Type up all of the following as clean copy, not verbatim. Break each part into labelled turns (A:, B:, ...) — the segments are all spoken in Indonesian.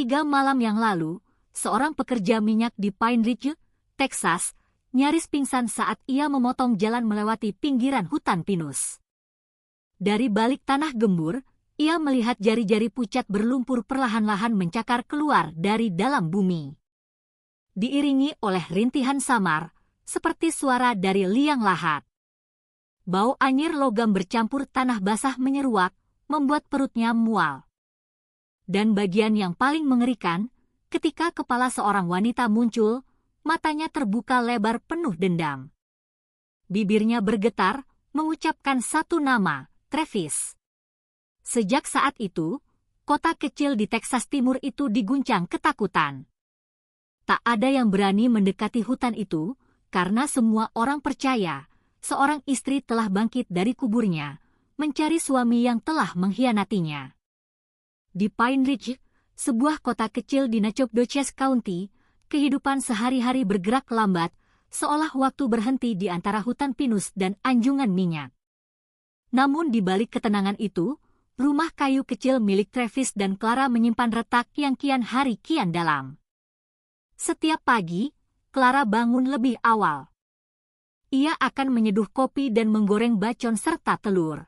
A: 3 malam yang lalu, seorang pekerja minyak di Pine Ridge, Texas, nyaris pingsan saat ia memotong jalan melewati pinggiran hutan pinus. Dari balik tanah gembur, ia melihat jari-jari pucat berlumpur perlahan-lahan mencakar keluar dari dalam bumi. Diiringi oleh rintihan samar, seperti suara dari liang lahat. Bau anyir logam bercampur tanah basah menyeruak, membuat perutnya mual. Dan bagian yang paling mengerikan, ketika kepala seorang wanita muncul, matanya terbuka lebar penuh dendam. Bibirnya bergetar, mengucapkan satu nama, Travis. Sejak saat itu, kota kecil di Texas Timur itu diguncang ketakutan. Tak ada yang berani mendekati hutan itu, karena semua orang percaya, seorang istri telah bangkit dari kuburnya, mencari suami yang telah mengkhianatinya. Di Pine Ridge, sebuah kota kecil di Nacogdoches County, kehidupan sehari-hari bergerak lambat, seolah waktu berhenti di antara hutan pinus dan anjungan minyak. Namun di balik ketenangan itu, rumah kayu kecil milik Travis dan Clara menyimpan retak yang kian hari kian dalam. Setiap pagi, Clara bangun lebih awal. Ia akan menyeduh kopi dan menggoreng bacon serta telur.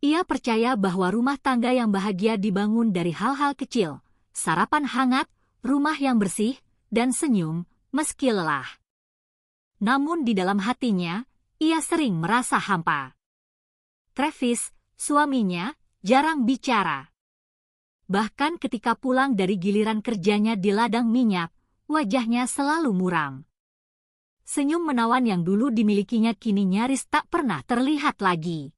A: Ia percaya bahwa rumah tangga yang bahagia dibangun dari hal-hal kecil, sarapan hangat, rumah yang bersih, dan senyum, meski lelah. Namun di dalam hatinya, ia sering merasa hampa. Travis, suaminya, jarang bicara. Bahkan ketika pulang dari giliran kerjanya di ladang minyak, wajahnya selalu muram. Senyum menawan yang dulu dimilikinya kini nyaris tak pernah terlihat lagi.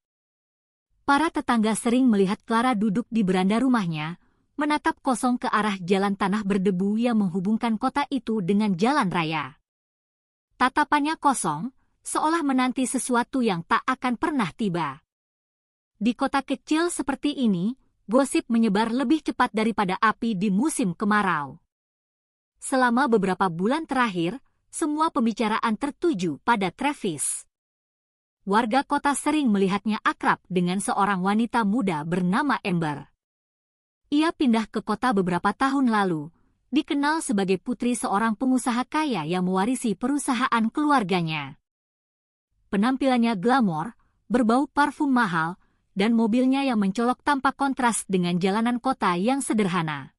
A: Para tetangga sering melihat Clara duduk di beranda rumahnya, menatap kosong ke arah jalan tanah berdebu yang menghubungkan kota itu dengan jalan raya. Tatapannya kosong, seolah menanti sesuatu yang tak akan pernah tiba. Di kota kecil seperti ini, gosip menyebar lebih cepat daripada api di musim kemarau. Selama beberapa bulan terakhir, semua pembicaraan tertuju pada Travis. Warga kota sering melihatnya akrab dengan seorang wanita muda bernama Amber. Ia pindah ke kota beberapa tahun lalu, dikenal sebagai putri seorang pengusaha kaya yang mewarisi perusahaan keluarganya. Penampilannya glamor, berbau parfum mahal, dan mobilnya yang mencolok tampak kontras dengan jalanan kota yang sederhana.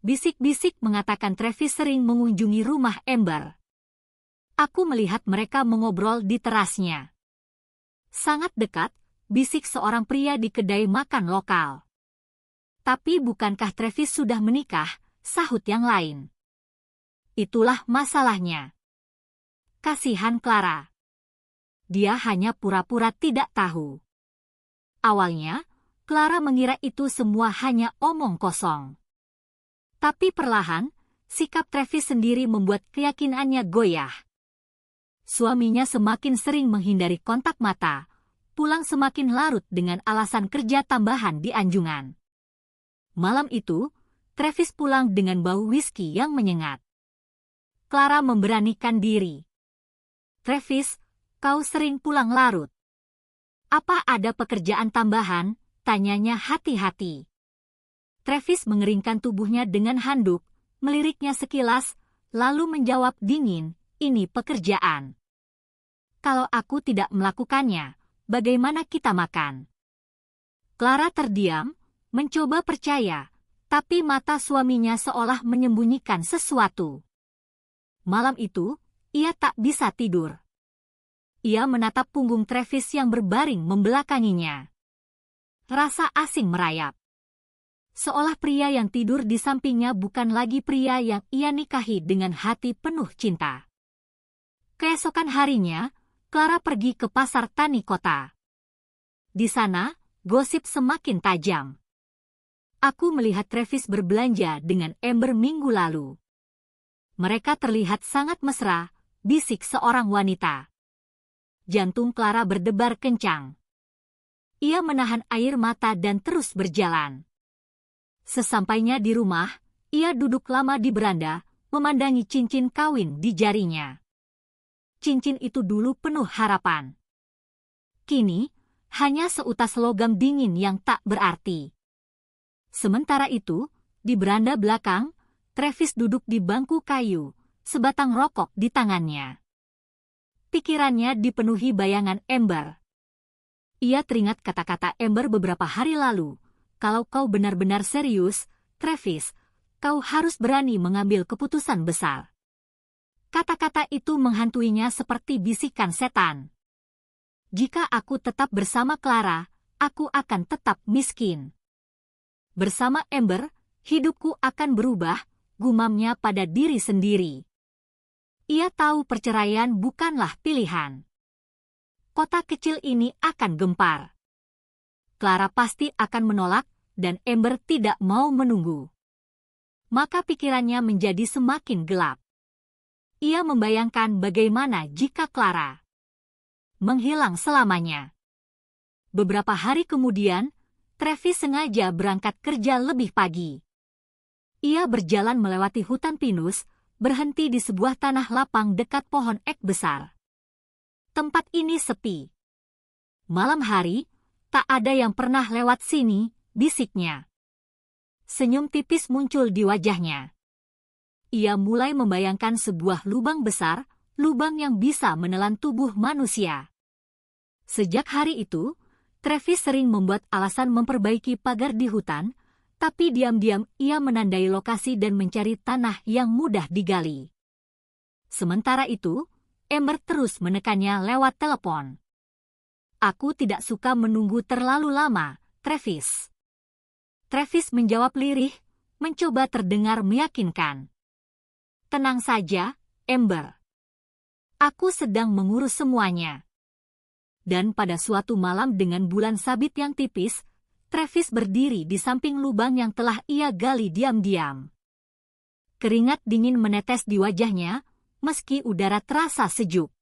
A: Bisik-bisik mengatakan Travis sering mengunjungi rumah Amber. Aku melihat mereka mengobrol di terasnya. Sangat dekat, bisik seorang pria di kedai makan lokal. Tapi bukankah Travis sudah menikah, sahut yang lain. Itulah masalahnya. Kasihan Clara. Dia hanya pura-pura tidak tahu. Awalnya, Clara mengira itu semua hanya omong kosong. Tapi perlahan, sikap Travis sendiri membuat keyakinannya goyah. Suaminya semakin sering menghindari kontak mata, pulang semakin larut dengan alasan kerja tambahan di anjungan. Malam itu, Travis pulang dengan bau whisky yang menyengat. Clara memberanikan diri. Travis, kau sering pulang larut. Apa ada pekerjaan tambahan? Tanyanya hati-hati. Travis mengeringkan tubuhnya dengan handuk, meliriknya sekilas, lalu menjawab dingin, ini pekerjaan. Kalau aku tidak melakukannya, bagaimana kita makan? Clara terdiam, mencoba percaya, tapi mata suaminya seolah menyembunyikan sesuatu. Malam itu, ia tak bisa tidur. Ia menatap punggung Travis yang berbaring membelakanginya. Rasa asing merayap. Seolah pria yang tidur di sampingnya bukan lagi pria yang ia nikahi dengan hati penuh cinta. Keesokan harinya, Clara pergi ke pasar tani kota. Di sana, gosip semakin tajam. Aku melihat Travis berbelanja dengan Amber minggu lalu. Mereka terlihat sangat mesra, bisik seorang wanita. Jantung Clara berdebar kencang. Ia menahan air mata dan terus berjalan. Sesampainya di rumah, ia duduk lama di beranda, memandangi cincin kawin di jarinya. Cincin itu dulu penuh harapan. Kini, hanya seutas logam dingin yang tak berarti. Sementara itu, Di beranda belakang, Travis duduk di bangku kayu, sebatang rokok di tangannya. Pikirannya dipenuhi bayangan Amber. Ia teringat kata-kata Amber beberapa hari lalu. Kalau kau benar-benar serius, Travis, kau harus berani mengambil keputusan besar. Kata-kata itu menghantuinya seperti bisikan setan. Jika aku tetap bersama Clara, aku akan tetap miskin. Bersama Amber, hidupku akan berubah, gumamnya pada diri sendiri. Ia tahu perceraian bukanlah pilihan. Kota kecil ini akan gempar. Clara pasti akan menolak, dan Amber tidak mau menunggu. Maka pikirannya menjadi semakin gelap. Ia membayangkan bagaimana jika Clara menghilang selamanya. Beberapa hari kemudian, Travis sengaja berangkat kerja lebih pagi. Ia berjalan melewati hutan pinus, berhenti di sebuah tanah lapang dekat pohon ek besar. Tempat ini sepi. Malam hari, tak ada yang pernah lewat sini, bisiknya. Senyum tipis muncul di wajahnya. Ia mulai membayangkan sebuah lubang besar, lubang yang bisa menelan tubuh manusia. Sejak hari itu, Travis sering membuat alasan memperbaiki pagar di hutan, tapi diam-diam ia menandai lokasi dan mencari tanah yang mudah digali. Sementara itu, Amber terus menekannya lewat telepon. Aku tidak suka menunggu terlalu lama, Travis. Travis menjawab lirih, mencoba terdengar meyakinkan. Tenang saja, Amber. Aku sedang mengurus semuanya. Dan pada suatu malam dengan bulan sabit yang tipis, Travis berdiri di samping lubang yang telah ia gali diam-diam. Keringat dingin menetes di wajahnya, meski udara terasa sejuk.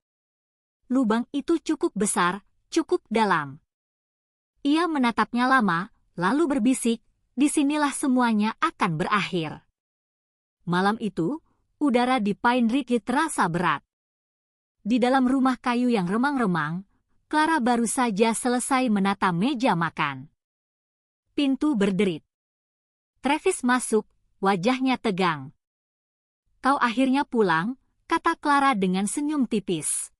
A: Lubang itu cukup besar, cukup dalam. Ia menatapnya lama, lalu berbisik, disinilah semuanya akan berakhir. Malam itu, udara di Pine Ridge terasa berat. Di dalam rumah kayu yang remang-remang, Clara baru saja selesai menata meja makan. Pintu berderit. Travis masuk, wajahnya tegang. Kau akhirnya pulang, kata Clara dengan senyum tipis.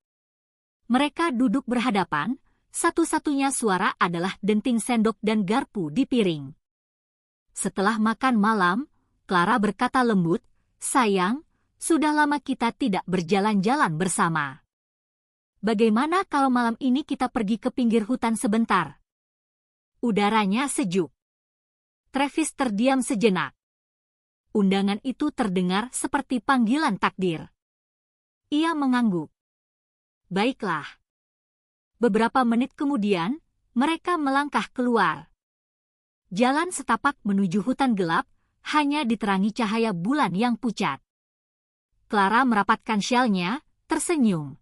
A: Mereka duduk berhadapan, satu-satunya suara adalah denting sendok dan garpu di piring. Setelah makan malam, Clara berkata lembut, sayang, sudah lama kita tidak berjalan-jalan bersama. Bagaimana kalau malam ini kita pergi ke pinggir hutan sebentar? Udaranya sejuk. Travis terdiam sejenak. Undangan itu terdengar seperti panggilan takdir. Ia mengangguk. Baiklah. Beberapa menit kemudian, mereka melangkah keluar. Jalan setapak menuju hutan gelap, hanya diterangi cahaya bulan yang pucat. Clara merapatkan syalnya, tersenyum.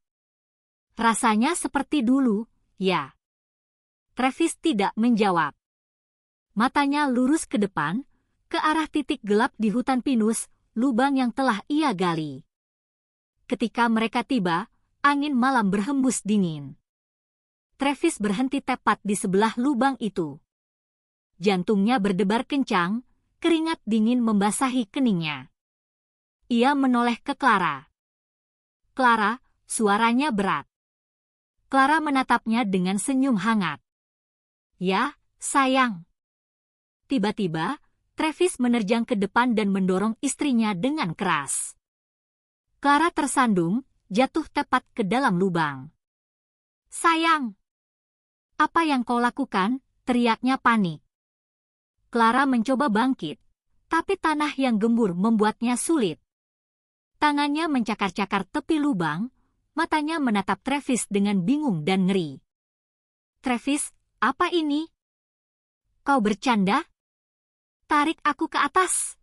A: Rasanya seperti dulu, ya. Travis tidak menjawab. Matanya lurus ke depan, ke arah titik gelap di hutan pinus, lubang yang telah ia gali. Ketika mereka tiba, angin malam berhembus dingin. Travis berhenti tepat di sebelah lubang itu. Jantungnya berdebar kencang, keringat dingin membasahi keningnya. Ia menoleh ke Clara. Clara, suaranya berat. Clara menatapnya dengan senyum hangat. Ya, sayang. Tiba-tiba, Travis menerjang ke depan dan mendorong istrinya dengan keras. Clara tersandung, jatuh tepat ke dalam lubang. Sayang! Apa yang kau lakukan? Teriaknya panik. Clara mencoba bangkit, tapi tanah yang gembur membuatnya sulit. Tangannya mencakar-cakar tepi lubang, matanya menatap Travis dengan bingung dan ngeri. Travis, apa ini? Kau bercanda? Tarik aku ke atas.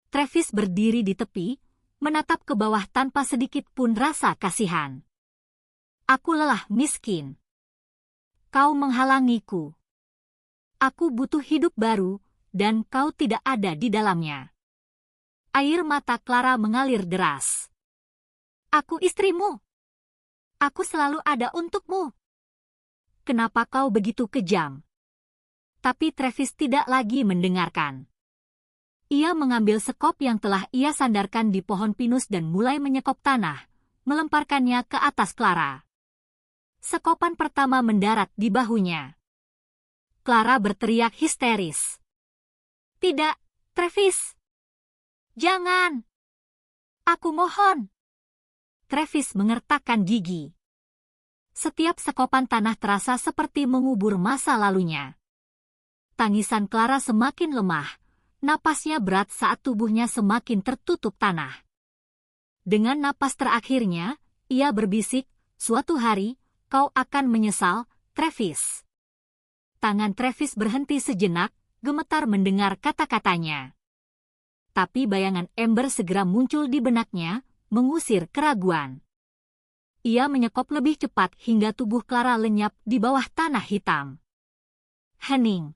A: Travis berdiri di tepi, menatap ke bawah tanpa sedikit pun rasa kasihan. Aku lelah miskin. Kau menghalangiku. Aku butuh hidup baru, dan kau tidak ada di dalamnya. Air mata Clara mengalir deras. Aku istrimu. Aku selalu ada untukmu. Kenapa kau begitu kejam? Tapi Travis tidak lagi mendengarkan. Ia mengambil sekop yang telah ia sandarkan di pohon pinus dan mulai menyekop tanah, melemparkannya ke atas Clara. Sekopan pertama mendarat di bahunya. Clara berteriak histeris. "Tidak, Travis! Jangan! Aku mohon!" Travis mengertakkan gigi. Setiap sekopan tanah terasa seperti mengubur masa lalunya. Tangisan Clara semakin lemah, napasnya berat saat tubuhnya semakin tertutup tanah. Dengan napas terakhirnya, ia berbisik, "Suatu hari, kau akan menyesal, Travis." Tangan Travis berhenti sejenak, gemetar mendengar kata-katanya. Tapi bayangan Amber segera muncul di benaknya, mengusir keraguan. Ia menyekop lebih cepat hingga tubuh Clara lenyap di bawah tanah hitam. Hening.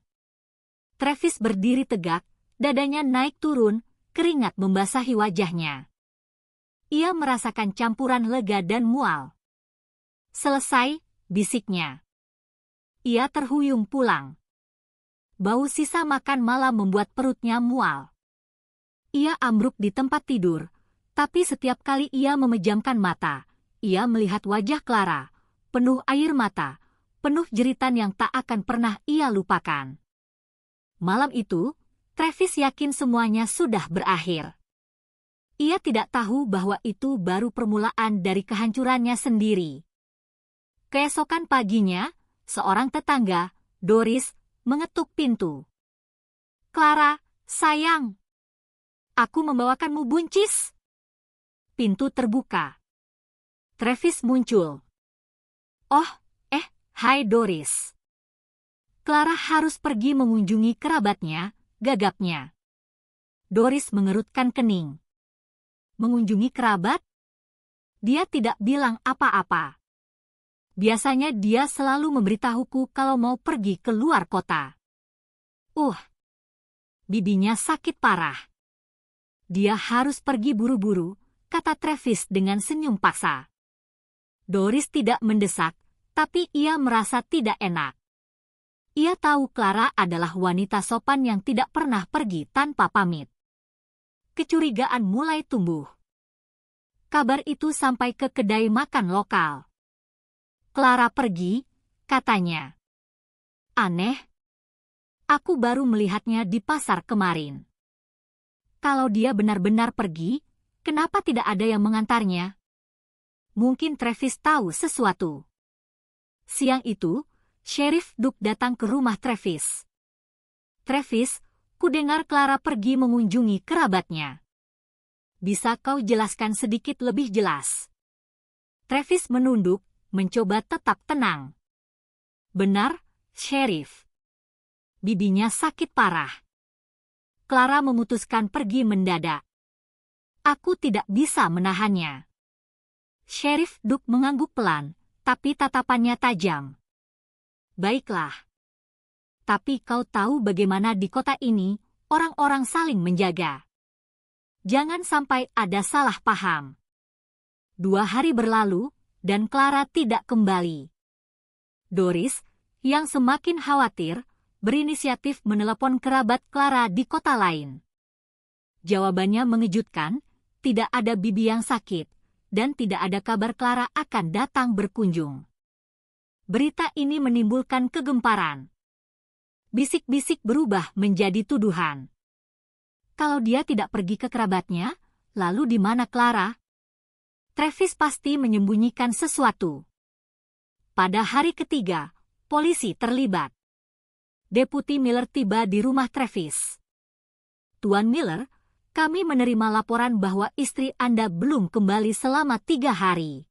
A: Travis berdiri tegak, dadanya naik turun, keringat membasahi wajahnya. Ia merasakan campuran lega dan mual. "Selesai," bisiknya. Ia terhuyung pulang. Bau sisa makan malam membuat perutnya mual. Ia ambruk di tempat tidur, tapi setiap kali ia memejamkan mata, ia melihat wajah Clara, penuh air mata, penuh jeritan yang tak akan pernah ia lupakan. Malam itu, Travis yakin semuanya sudah berakhir. Ia tidak tahu bahwa itu baru permulaan dari kehancurannya sendiri. Keesokan paginya, seorang tetangga, Doris, mengetuk pintu. "Clara, sayang, aku membawakanmu buncis." Pintu terbuka. Travis muncul. "Oh, hai Doris." Clara harus pergi mengunjungi kerabatnya, gagapnya. Doris mengerutkan kening. Mengunjungi kerabat? Dia tidak bilang apa-apa. Biasanya dia selalu memberitahuku kalau mau pergi ke luar kota. Bibinya sakit parah. Dia harus pergi buru-buru, kata Travis dengan senyum paksa. Doris tidak mendesak, tapi ia merasa tidak enak. Ia tahu Clara adalah wanita sopan yang tidak pernah pergi tanpa pamit. Kecurigaan mulai tumbuh. Kabar itu sampai ke kedai makan lokal. "Clara pergi," katanya. "Aneh. Aku baru melihatnya di pasar kemarin." Kalau dia benar-benar pergi, kenapa tidak ada yang mengantarnya? Mungkin Travis tahu sesuatu. Siang itu, Sheriff Duke datang ke rumah Travis. "Travis, kudengar Clara pergi mengunjungi kerabatnya. Bisa kau jelaskan sedikit lebih jelas?" Travis menunduk, mencoba tetap tenang. "Benar, Sheriff. Bibinya sakit parah. Clara memutuskan pergi mendadak. Aku tidak bisa menahannya." Sheriff Duke mengangguk pelan, tapi tatapannya tajam. "Baiklah. Tapi kau tahu bagaimana di kota ini, orang-orang saling menjaga. Jangan sampai ada salah paham." 2 hari berlalu, dan Clara tidak kembali. Doris, yang semakin khawatir, berinisiatif menelepon kerabat Clara di kota lain. Jawabannya mengejutkan, tidak ada bibi yang sakit, dan tidak ada kabar Clara akan datang berkunjung. Berita ini menimbulkan kegemparan. Bisik-bisik berubah menjadi tuduhan. Kalau dia tidak pergi ke kerabatnya, lalu di mana Clara? Travis pasti menyembunyikan sesuatu. Pada hari ketiga, polisi terlibat. Deputi Miller tiba di rumah Travis. "Tuan Miller, kami menerima laporan bahwa istri Anda belum kembali selama 3 hari.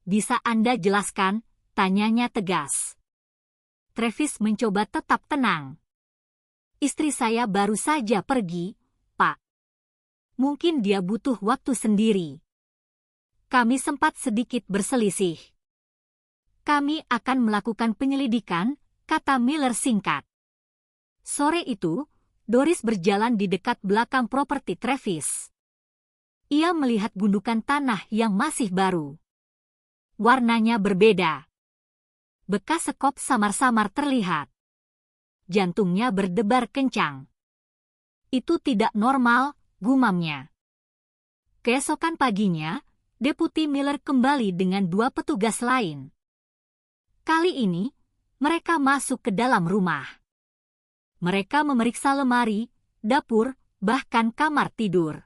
A: Bisa Anda jelaskan?" tanyanya tegas. Travis mencoba tetap tenang. "Istri saya baru saja pergi, Pak. Mungkin dia butuh waktu sendiri. Kami sempat sedikit berselisih. Kami akan melakukan penyelidikan," kata Miller singkat. Sore itu, Doris berjalan di dekat belakang properti Travis. Ia melihat gundukan tanah yang masih baru. Warnanya berbeda. Bekas sekop samar-samar terlihat. Jantungnya berdebar kencang. Itu tidak normal, gumamnya. Keesokan paginya, Deputi Miller kembali dengan 2 petugas lain. Kali ini, mereka masuk ke dalam rumah. Mereka memeriksa lemari, dapur, bahkan kamar tidur.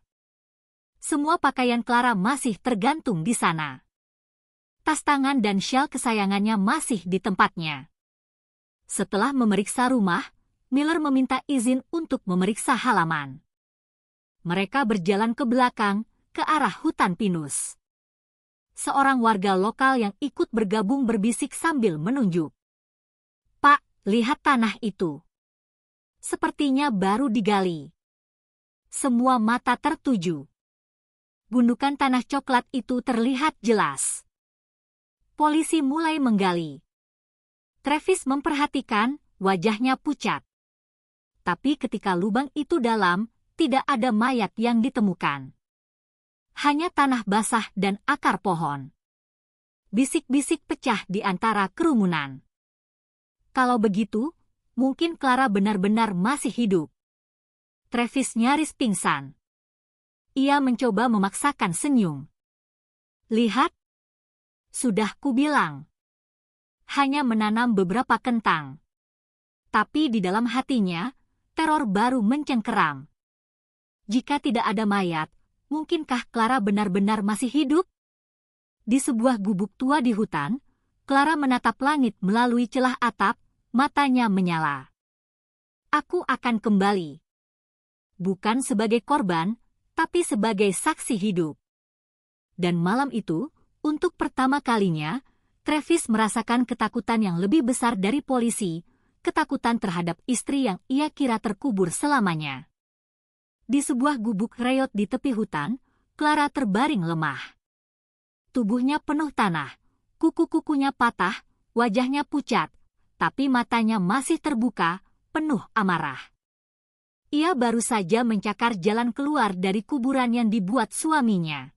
A: Semua pakaian Clara masih tergantung di sana. Tas tangan dan syal kesayangannya masih di tempatnya. Setelah memeriksa rumah, Miller meminta izin untuk memeriksa halaman. Mereka berjalan ke belakang, ke arah hutan pinus. Seorang warga lokal yang ikut bergabung berbisik sambil menunjuk. "Pak, lihat tanah itu. Sepertinya baru digali." Semua mata tertuju. Gundukan tanah coklat itu terlihat jelas. Polisi mulai menggali. Travis memperhatikan, wajahnya pucat. Tapi ketika lubang itu dalam, tidak ada mayat yang ditemukan. Hanya tanah basah dan akar pohon. Bisik-bisik pecah di antara kerumunan. Kalau begitu, mungkin Clara benar-benar masih hidup. Travis nyaris pingsan. Ia mencoba memaksakan senyum. "Lihat, sudah kubilang." Hanya menanam beberapa kentang. Tapi di dalam hatinya, teror baru mencengkeram. Jika tidak ada mayat, mungkinkah Clara benar-benar masih hidup? Di sebuah gubuk tua di hutan, Clara menatap langit melalui celah atap, matanya menyala. "Aku akan kembali. Bukan sebagai korban, tapi sebagai saksi hidup." Dan malam itu, untuk pertama kalinya, Travis merasakan ketakutan yang lebih besar dari polisi, ketakutan terhadap istri yang ia kira terkubur selamanya. Di sebuah gubuk reot di tepi hutan, Clara terbaring lemah. Tubuhnya penuh tanah, kuku-kukunya patah, wajahnya pucat, tapi matanya masih terbuka, penuh amarah. Ia baru saja mencakar jalan keluar dari kuburan yang dibuat suaminya.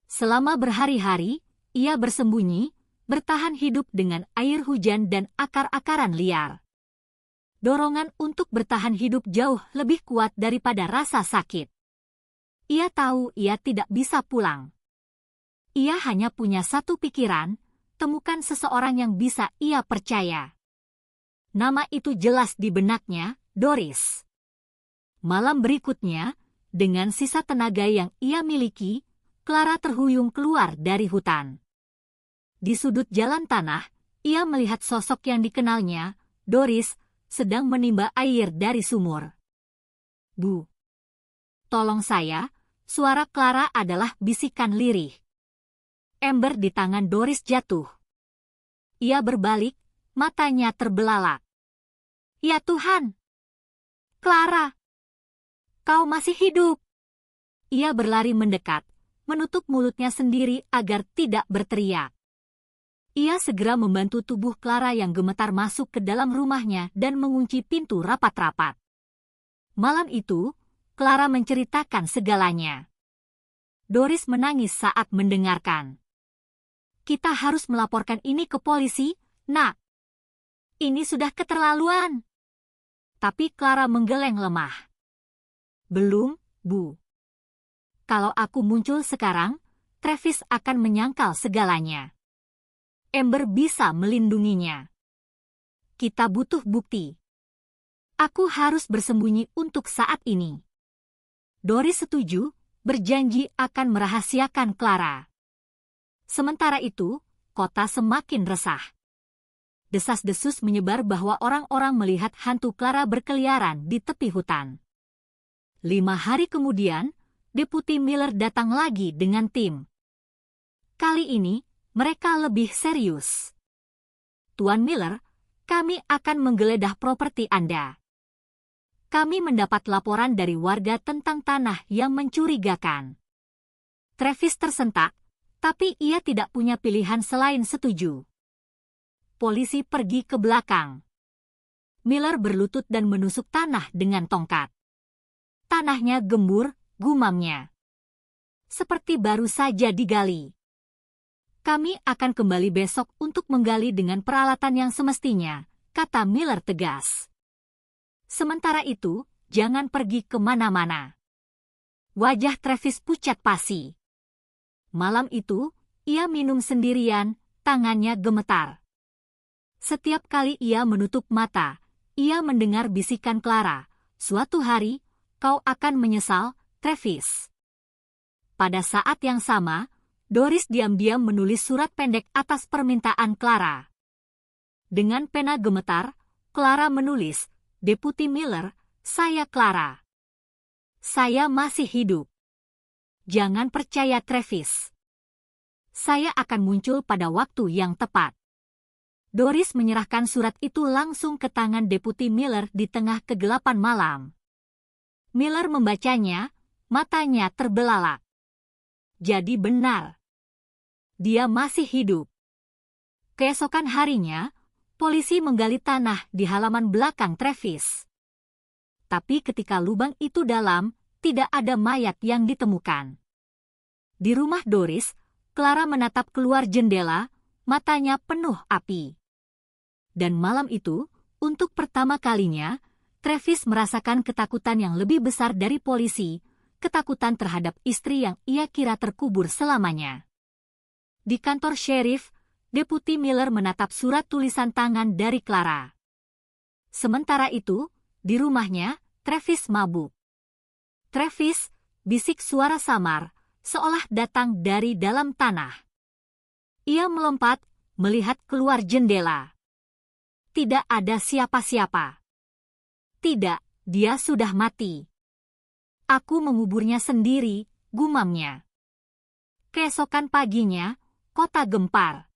A: Selama berhari-hari, ia bersembunyi, bertahan hidup dengan air hujan dan akar-akaran liar. Dorongan untuk bertahan hidup jauh lebih kuat daripada rasa sakit. Ia tahu ia tidak bisa pulang. Ia hanya punya satu pikiran, temukan seseorang yang bisa ia percaya. Nama itu jelas di benaknya, Doris. Malam berikutnya, dengan sisa tenaga yang ia miliki, Clara terhuyung keluar dari hutan. Di sudut jalan tanah, ia melihat sosok yang dikenalnya, Doris, sedang menimba air dari sumur. "Bu, tolong saya," suara Clara adalah bisikan lirih. Ember di tangan Doris jatuh. Ia berbalik, matanya terbelalak. "Ya Tuhan! Clara! Kau masih hidup!" Ia berlari mendekat, menutup mulutnya sendiri agar tidak berteriak. Ia segera membantu tubuh Clara yang gemetar masuk ke dalam rumahnya dan mengunci pintu rapat-rapat. Malam itu, Clara menceritakan segalanya. Doris menangis saat mendengarkan. "Kita harus melaporkan ini ke polisi, Nak. Ini sudah keterlaluan." Tapi Clara menggeleng lemah. "Belum, Bu. Kalau aku muncul sekarang, Travis akan menyangkal segalanya. Ember bisa melindunginya. Kita butuh bukti. Aku harus bersembunyi untuk saat ini." Doris setuju, berjanji akan merahasiakan Clara. Sementara itu, kota semakin resah. Desas-desus menyebar bahwa orang-orang melihat hantu Clara berkeliaran di tepi hutan. 5 hari kemudian, Deputi Miller datang lagi dengan tim. Kali ini, mereka lebih serius. "Tuan Miller, kami akan menggeledah properti Anda. Kami mendapat laporan dari warga tentang tanah yang mencurigakan." Travis tersentak, tapi ia tidak punya pilihan selain setuju. Polisi pergi ke belakang. Miller berlutut dan menusuk tanah dengan tongkat. Tanahnya gembur, gumamnya. Seperti baru saja digali. "Kami akan kembali besok untuk menggali dengan peralatan yang semestinya," kata Miller tegas. Sementara itu, jangan pergi kemana-mana. Wajah Travis pucat pasi. Malam itu, ia minum sendirian, tangannya gemetar. Setiap kali ia menutup mata, ia mendengar bisikan Clara, "Suatu hari, kau akan menyesal, Travis." Pada saat yang sama, Doris diam-diam menulis surat pendek atas permintaan Clara. Dengan pena gemetar, Clara menulis, "Deputi Miller, saya Clara. Saya masih hidup. Jangan percaya Travis. Saya akan muncul pada waktu yang tepat." Doris menyerahkan surat itu langsung ke tangan Deputi Miller di tengah kegelapan malam. Miller membacanya, matanya terbelalak. Jadi benar. Dia masih hidup. Keesokan harinya, polisi menggali tanah di halaman belakang Travis. Tapi ketika lubang itu dalam, tidak ada mayat yang ditemukan. Di rumah Doris, Clara menatap keluar jendela, matanya penuh api. Dan malam itu, untuk pertama kalinya, Travis merasakan ketakutan yang lebih besar dari polisi, ketakutan terhadap istri yang ia kira terkubur selamanya. Di kantor sheriff, Deputi Miller menatap surat tulisan tangan dari Clara. Sementara itu, di rumahnya, Travis mabuk. "Travis," bisik suara samar, seolah datang dari dalam tanah. Ia melompat, melihat keluar jendela. Tidak ada siapa-siapa. Tidak, dia sudah mati. "Aku menguburnya sendiri," gumamnya. Keesokan paginya, kota gempar.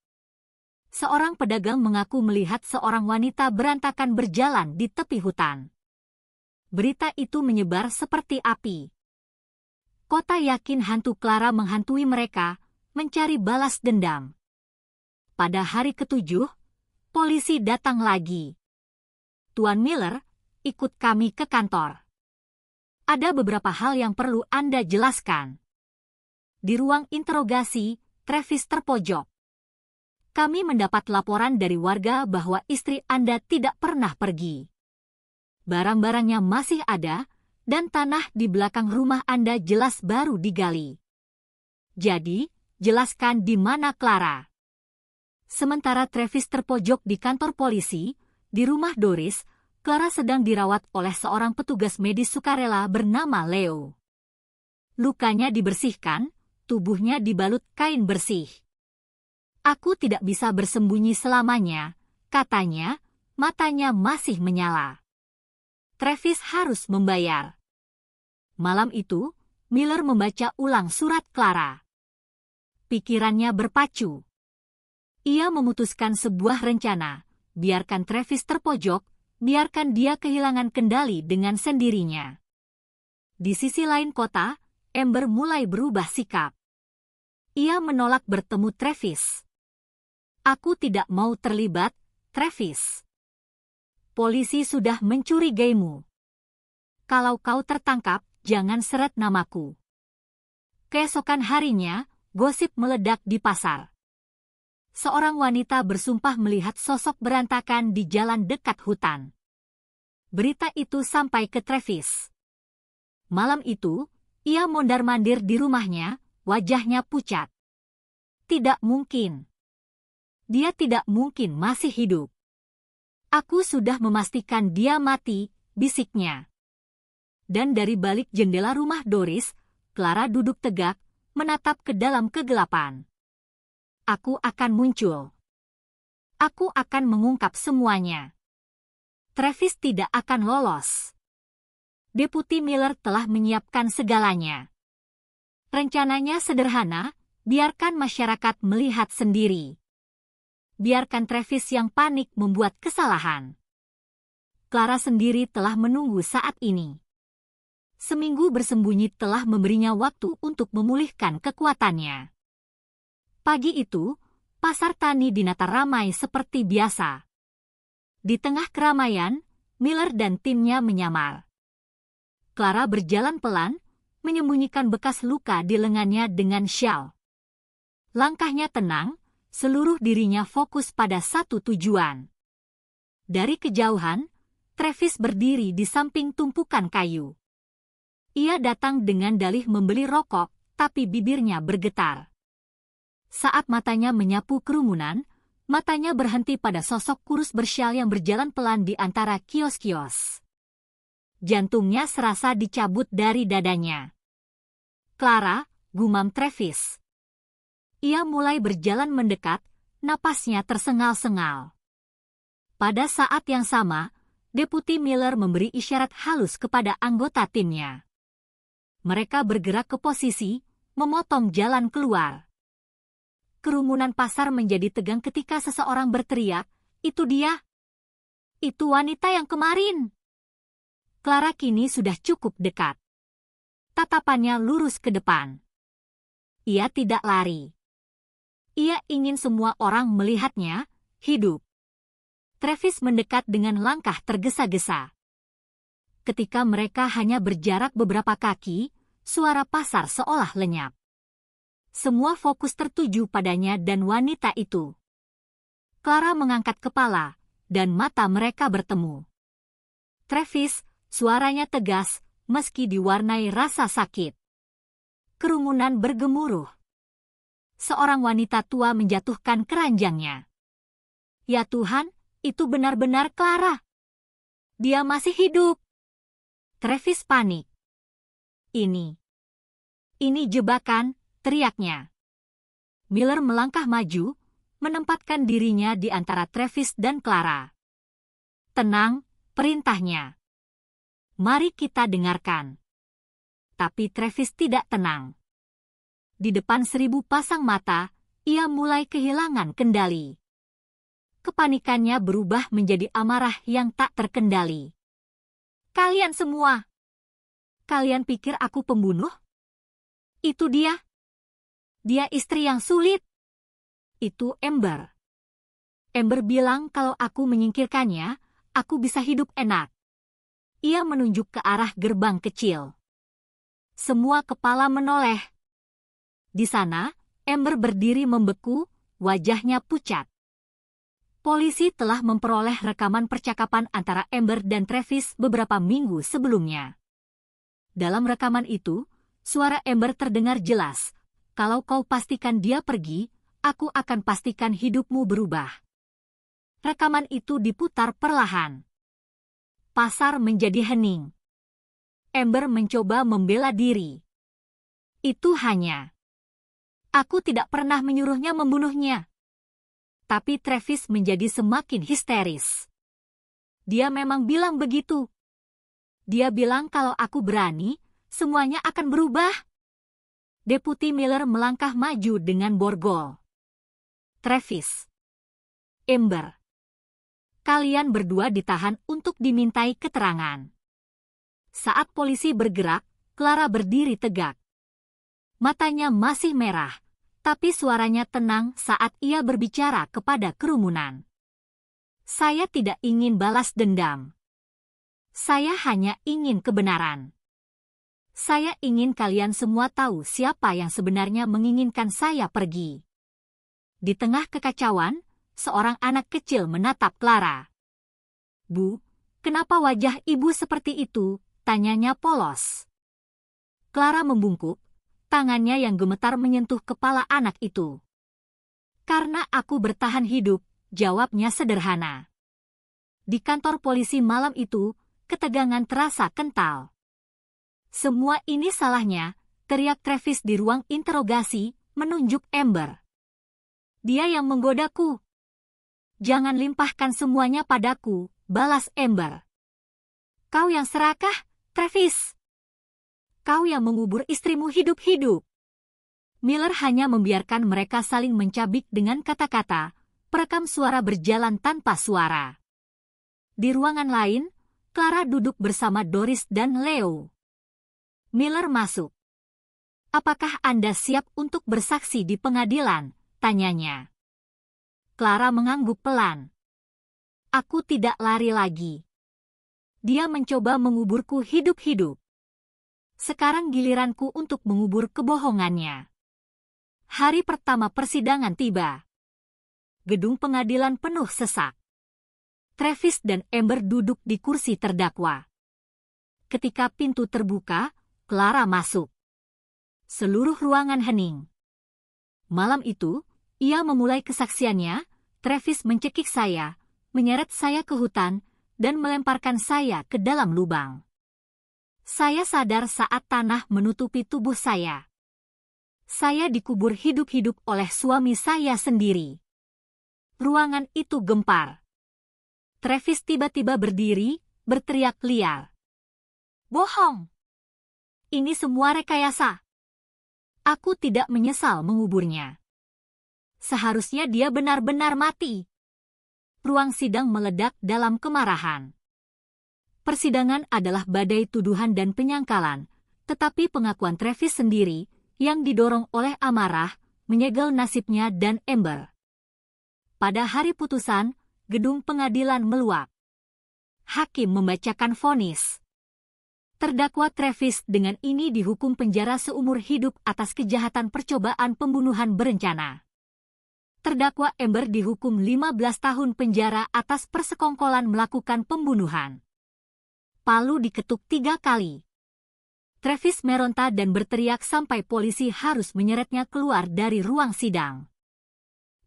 A: Seorang pedagang mengaku melihat seorang wanita berantakan berjalan di tepi hutan. Berita itu menyebar seperti api. Kota yakin hantu Clara menghantui mereka, mencari balas dendam. Pada hari ke-7, polisi datang lagi. "Tuan Miller, ikut kami ke kantor. Ada beberapa hal yang perlu Anda jelaskan." Di ruang interogasi, Travis terpojok. "Kami mendapat laporan dari warga bahwa istri Anda tidak pernah pergi. Barang-barangnya masih ada, dan tanah di belakang rumah Anda jelas baru digali. Jadi, jelaskan di mana Clara." Sementara Travis terpojok di kantor polisi, di rumah Doris, Clara sedang dirawat oleh seorang petugas medis sukarela bernama Leo. Lukanya dibersihkan, tubuhnya dibalut kain bersih. "Aku tidak bisa bersembunyi selamanya," katanya, matanya masih menyala. Travis harus membayar. Malam itu, Miller membaca ulang surat Clara. Pikirannya berpacu. Ia memutuskan sebuah rencana, biarkan Travis terpojok, biarkan dia kehilangan kendali dengan sendirinya. Di sisi lain kota, Amber mulai berubah sikap. Ia menolak bertemu Travis. "Aku tidak mau terlibat, Travis. Polisi sudah mencurigaimu. Kalau kau tertangkap, jangan seret namaku." Keesokan harinya, gosip meledak di pasar. Seorang wanita bersumpah melihat sosok berantakan di jalan dekat hutan. Berita itu sampai ke Travis. Malam itu, ia mondar-mandir di rumahnya, wajahnya pucat. Tidak mungkin. Dia tidak mungkin masih hidup. "Aku sudah memastikan dia mati," bisiknya. Dan dari balik jendela rumah Doris, Clara duduk tegak, menatap ke dalam kegelapan. "Aku akan muncul. Aku akan mengungkap semuanya. Travis tidak akan lolos." Deputi Miller telah menyiapkan segalanya. Rencananya sederhana, biarkan masyarakat melihat sendiri. Biarkan Travis yang panik membuat kesalahan. Clara sendiri telah menunggu saat ini. Seminggu bersembunyi telah memberinya waktu untuk memulihkan kekuatannya. Pagi itu, pasar tani dinata ramai seperti biasa. Di tengah keramaian, Miller dan timnya menyamar. Clara berjalan pelan, menyembunyikan bekas luka di lengannya dengan syal. Langkahnya tenang, seluruh dirinya fokus pada satu tujuan. Dari kejauhan, Travis berdiri di samping tumpukan kayu. Ia datang dengan dalih membeli rokok, tapi bibirnya bergetar. Saat matanya menyapu kerumunan, matanya berhenti pada sosok kurus bersyal yang berjalan pelan di antara kios-kios. Jantungnya serasa dicabut dari dadanya. "Clara," gumam Travis. Ia mulai berjalan mendekat, napasnya tersengal-sengal. Pada saat yang sama, Deputi Miller memberi isyarat halus kepada anggota timnya. Mereka bergerak ke posisi, memotong jalan keluar. Kerumunan pasar menjadi tegang ketika seseorang berteriak, "Itu dia! Itu wanita yang kemarin!" Clara kini sudah cukup dekat. Tatapannya lurus ke depan. Ia tidak lari. Ia ingin semua orang melihatnya hidup. Travis mendekat dengan langkah tergesa-gesa. Ketika mereka hanya berjarak beberapa kaki, suara pasar seolah lenyap. Semua fokus tertuju padanya dan wanita itu. Clara mengangkat kepala, dan mata mereka bertemu. "Travis," suaranya tegas, meski diwarnai rasa sakit. Kerumunan bergemuruh. Seorang wanita tua menjatuhkan keranjangnya. "Ya Tuhan, itu benar-benar Clara. Dia masih hidup." Travis panik. Ini jebakan," teriaknya. Miller melangkah maju, menempatkan dirinya di antara Travis dan Clara. "Tenang," perintahnya. "Mari kita dengarkan." Tapi Travis tidak tenang. Di depan 1000 pasang mata, ia mulai kehilangan kendali. Kepanikannya berubah menjadi amarah yang tak terkendali. "Kalian semua! Kalian pikir aku pembunuh? Itu dia! Dia istri yang sulit! Itu Amber. Amber bilang kalau aku menyingkirkannya, aku bisa hidup enak." Ia menunjuk ke arah gerbang kecil. Semua kepala menoleh. Di sana, Amber berdiri membeku, wajahnya pucat. Polisi telah memperoleh rekaman percakapan antara Amber dan Travis beberapa minggu sebelumnya. Dalam rekaman itu, suara Amber terdengar jelas. "Kalau kau pastikan dia pergi, aku akan pastikan hidupmu berubah." Rekaman itu diputar perlahan. Pasar menjadi hening. Amber mencoba membela diri. "Itu hanya. Aku tidak pernah menyuruhnya membunuhnya." Tapi Travis menjadi semakin histeris. "Dia memang bilang begitu. Dia bilang kalau aku berani, semuanya akan berubah." Deputi Miller melangkah maju dengan borgol. "Travis, Amber, kalian berdua ditahan untuk dimintai keterangan." Saat polisi bergerak, Clara berdiri tegak. Matanya masih merah, tapi suaranya tenang saat ia berbicara kepada kerumunan. "Saya tidak ingin balas dendam. Saya hanya ingin kebenaran. Saya ingin kalian semua tahu siapa yang sebenarnya menginginkan saya pergi." Di tengah kekacauan, seorang anak kecil menatap Clara. "Bu, kenapa wajah ibu seperti itu?" tanyanya polos. Clara membungkuk, tangannya yang gemetar menyentuh kepala anak itu. "Karena aku bertahan hidup," jawabnya sederhana. Di kantor polisi malam itu, ketegangan terasa kental. "Semua ini salahnya," teriak Travis di ruang interogasi, menunjuk Amber. "Dia yang menggodaku." "Jangan limpahkan semuanya padaku," balas Amber. "Kau yang serakah, Travis. Kau yang mengubur istrimu hidup-hidup." Miller hanya membiarkan mereka saling mencabik dengan kata-kata, perekam suara berjalan tanpa suara. Di ruangan lain, Clara duduk bersama Doris dan Leo. Miller masuk. "Apakah Anda siap untuk bersaksi di pengadilan?" tanyanya. Clara mengangguk pelan. "Aku tidak lari lagi. Dia mencoba menguburku hidup-hidup. Sekarang giliranku untuk mengubur kebohongannya." Hari pertama persidangan tiba. Gedung pengadilan penuh sesak. Travis dan Amber duduk di kursi terdakwa. Ketika pintu terbuka, Clara masuk. Seluruh ruangan hening. Malam itu, ia memulai kesaksiannya. Travis mencekik saya, menyeret saya ke hutan, dan melemparkan saya ke dalam lubang. Saya sadar saat tanah menutupi tubuh saya. Saya dikubur hidup-hidup oleh suami saya sendiri. Ruangan itu gempar. Travis tiba-tiba berdiri, berteriak liar. Bohong! Ini semua rekayasa. Aku tidak menyesal menguburnya. Seharusnya dia benar-benar mati. Ruang sidang meledak dalam kemarahan. Persidangan adalah badai tuduhan dan penyangkalan, tetapi pengakuan Travis sendiri, yang didorong oleh amarah, menyegel nasibnya dan Amber. Pada hari putusan, gedung pengadilan meluap. Hakim membacakan vonis. Terdakwa Travis dengan ini dihukum penjara seumur hidup atas kejahatan percobaan pembunuhan berencana. Terdakwa Amber dihukum 15 tahun penjara atas persekongkolan melakukan pembunuhan. Palu diketuk 3 kali. Travis meronta dan berteriak sampai polisi harus menyeretnya keluar dari ruang sidang.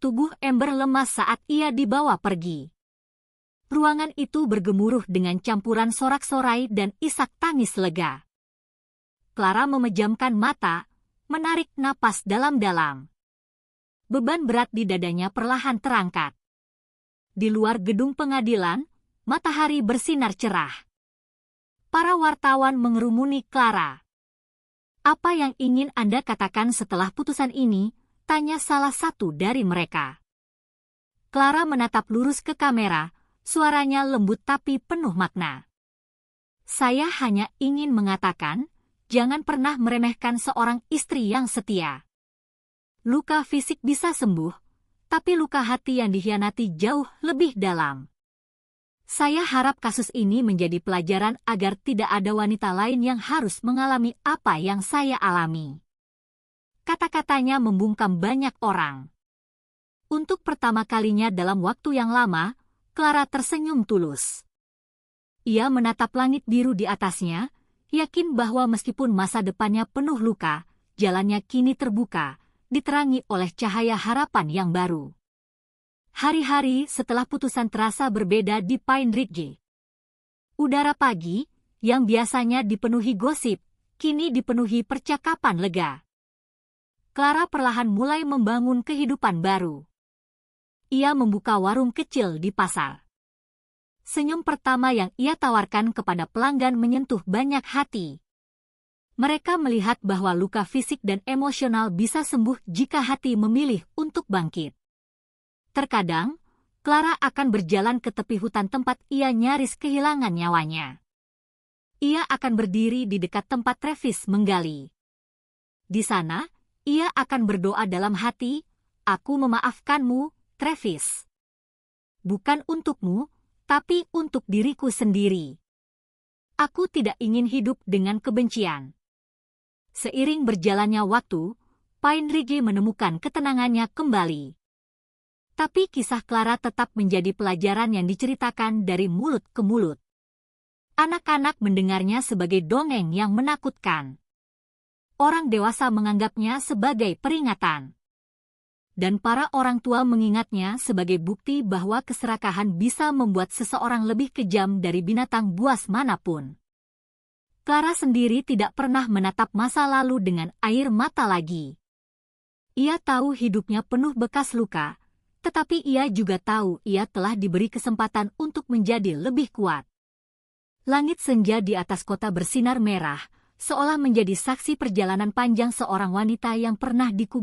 A: Tubuh Amber lemas saat ia dibawa pergi. Ruangan itu bergemuruh dengan campuran sorak-sorai dan isak tangis lega. Clara memejamkan mata, menarik napas dalam-dalam. Beban berat di dadanya perlahan terangkat. Di luar gedung pengadilan, matahari bersinar cerah. Para wartawan mengerumuni Clara. "Apa yang ingin Anda katakan setelah putusan ini?" tanya salah satu dari mereka. Clara menatap lurus ke kamera, suaranya lembut tapi penuh makna. "Saya hanya ingin mengatakan, jangan pernah meremehkan seorang istri yang setia. Luka fisik bisa sembuh, tapi luka hati yang dikhianati jauh lebih dalam. Saya harap kasus ini menjadi pelajaran agar tidak ada wanita lain yang harus mengalami apa yang saya alami." Kata-katanya membungkam banyak orang. Untuk pertama kalinya dalam waktu yang lama, Clara tersenyum tulus. Ia menatap langit biru di atasnya, yakin bahwa meskipun masa depannya penuh luka, jalannya kini terbuka, diterangi oleh cahaya harapan yang baru. Hari-hari setelah putusan terasa berbeda di Pine Ridge. Udara pagi, yang biasanya dipenuhi gosip, kini dipenuhi percakapan lega. Clara perlahan mulai membangun kehidupan baru. Ia membuka warung kecil di pasar. Senyum pertama yang ia tawarkan kepada pelanggan menyentuh banyak hati. Mereka melihat bahwa luka fisik dan emosional bisa sembuh jika hati memilih untuk bangkit. Terkadang, Clara akan berjalan ke tepi hutan tempat ia nyaris kehilangan nyawanya. Ia akan berdiri di dekat tempat Travis menggali. Di sana, ia akan berdoa dalam hati, "Aku memaafkanmu, Travis. Bukan untukmu, tapi untuk diriku sendiri. Aku tidak ingin hidup dengan kebencian." Seiring berjalannya waktu, Pine Ridge menemukan ketenangannya kembali. Tapi kisah Clara tetap menjadi pelajaran yang diceritakan dari mulut ke mulut. Anak-anak mendengarnya sebagai dongeng yang menakutkan. Orang dewasa menganggapnya sebagai peringatan. Dan para orang tua mengingatnya sebagai bukti bahwa keserakahan bisa membuat seseorang lebih kejam dari binatang buas manapun. Clara sendiri tidak pernah menatap masa lalu dengan air mata lagi. Ia tahu hidupnya penuh bekas luka, tetapi ia juga tahu ia telah diberi kesempatan untuk menjadi lebih kuat. Langit senja di atas kota bersinar merah, seolah menjadi saksi perjalanan panjang seorang wanita yang pernah dikubur